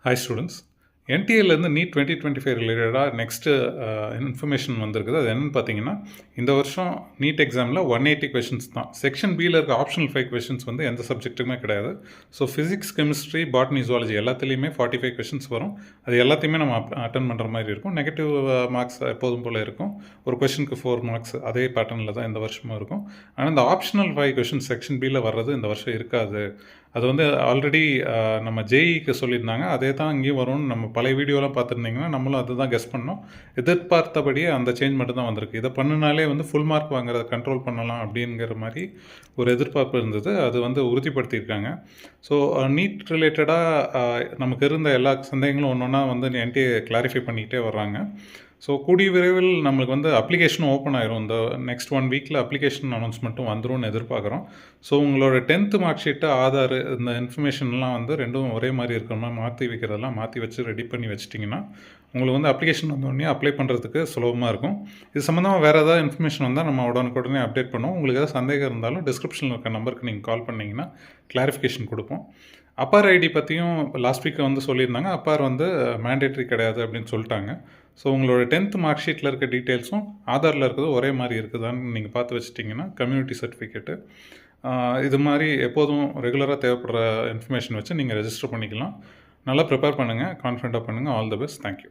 Hi students. என்டிஏலேருந்து NEET 2025 ரிலேட்டடாக next information வந்திருக்குது. அது என்னென்னு பார்த்தீங்கன்னா, இந்த வருஷம் நீட் எக்ஸாமில் 180 கொஷின்ஸ் தான். செக்ஷன் பியில் இருக்க ஆப்ஷனல் 5 கொஷின்ஸ் வந்து எந்த சப்ஜெக்ட்டுமே கிடையாது. So physics, chemistry, botany, zoology எல்லாத்துலேயுமே 45 கொஷின்ஸ் வரும். அது எல்லாத்தையுமே நம்ம அட்டன் பண்ணுற மாதிரி இருக்கும். நெகட்டிவ் மார்க்ஸ் எப்போதும் போல் இருக்கும். ஒரு கொஷனுக்கு 4 மார்க்ஸ் அதே பேட்டர்னில் தான் இந்த வருஷமும் இருக்கும். ஆனால் இந்த ஆப்ஷனல் 5 கொஷின்ஸ் செக்ஷன் பியில் வர்றது இந்த வருஷம் இருக்காது. அது வந்து ஆல்ரெடி நம்ம ஜேஇக்கு சொல்லியிருந்தாங்க. அதே தான் இங்கேயும் வரும்னு நம்ம பழைய வீடியோலாம் பார்த்துருந்தீங்கன்னா நம்மளும் அதுதான் கெஸ் பண்ணோம். எதிர்பார்த்தபடியே அந்த சேஞ்ச் மட்டும் தான் வந்திருக்கு. இதை பண்ணினாலே வந்து ஃபுல் மார்க் வாங்குறத கண்ட்ரோல் பண்ணலாம் அப்படிங்கிற மாதிரி ஒரு எதிர்பார்ப்பு இருந்தது. அது வந்து உறுதிப்படுத்தியிருக்காங்க. ஸோ நீட் ரிலேட்டடாக நமக்கு இருந்த எல்லா சந்தேகங்களும் ஒன்று ஒன்றா வந்து என்டிஏ கிளாரிஃபை பண்ணிக்கிட்டே வர்றாங்க. ஸோ கூடிய விரைவில் நம்மளுக்கு வந்து அப்ளிகேஷனும் ஓப்பன் ஆயிரும். இந்த நெக்ஸ்ட் 1 வீக்கில் அப்ளிகேஷன் அனௌன்ஸ்மெண்ட்டும் வந்துரும்னு எதிர்பார்க்குறோம். ஸோ உங்களோட 10th மார்க் ஷீட்டு, ஆதார், இந்த இன்ஃபர்மேஷன்லாம் வந்து ரெண்டும் ஒரே மாதிரி இருக்கணும்னா மாற்றி வைக்கிறதெல்லாம் மாற்றி வச்சு ரெடி பண்ணி வச்சிட்டிங்கன்னா உங்களுக்கு வந்து அப்ளிகேஷன் வந்தோடனே அப்ளை பண்ணுறதுக்கு சுலபமாக இருக்கும். இது சம்மந்தமாக வேறு ஏதாவது இன்ஃபர்மேஷன் வந்தால் நம்ம உடனுக்குடனே அப்டேட் பண்ணுவோம். உங்களுக்கு ஏதாவது சந்தேகம் இருந்தாலும் டிஸ்கிரிப்ஷனில் இருக்க நம்பருக்கு நீங்கள் கால் பண்ணிங்கன்னா கிளாரிஃபிகேஷன் கொடுப்போம். அப்பார் ஐடி பற்றியும் லாஸ்ட் வீக் வந்து சொல்லியிருந்தாங்க. அப்பார் வந்து மேண்டேட்ரி கிடையாது அப்படின்னு சொல்லிட்டாங்க. ஸோ உங்களோட 10th மார்க் ஷீட்டில் இருக்க டீட்டெயில்ஸும் ஆதாரில் இருக்கிறது ஒரே மாதிரி இருக்குதான்னு நீங்கள் பார்த்து வச்சிட்டிங்கன்னா கம்யூனிட்டி சர்டிஃபிகேட்டு இது மாதிரி எப்போதும் ரெகுலராக தேவைப்படுற இன்ஃபர்மேஷன் வச்சு நீங்கள் ரெஜிஸ்டர் பண்ணிக்கலாம். நல்லா ப்ரிப்பேர் பண்ணுங்கள், கான்ஃபிடண்ட்டாக பண்ணுங்கள். All the best. தேங்க்யூ.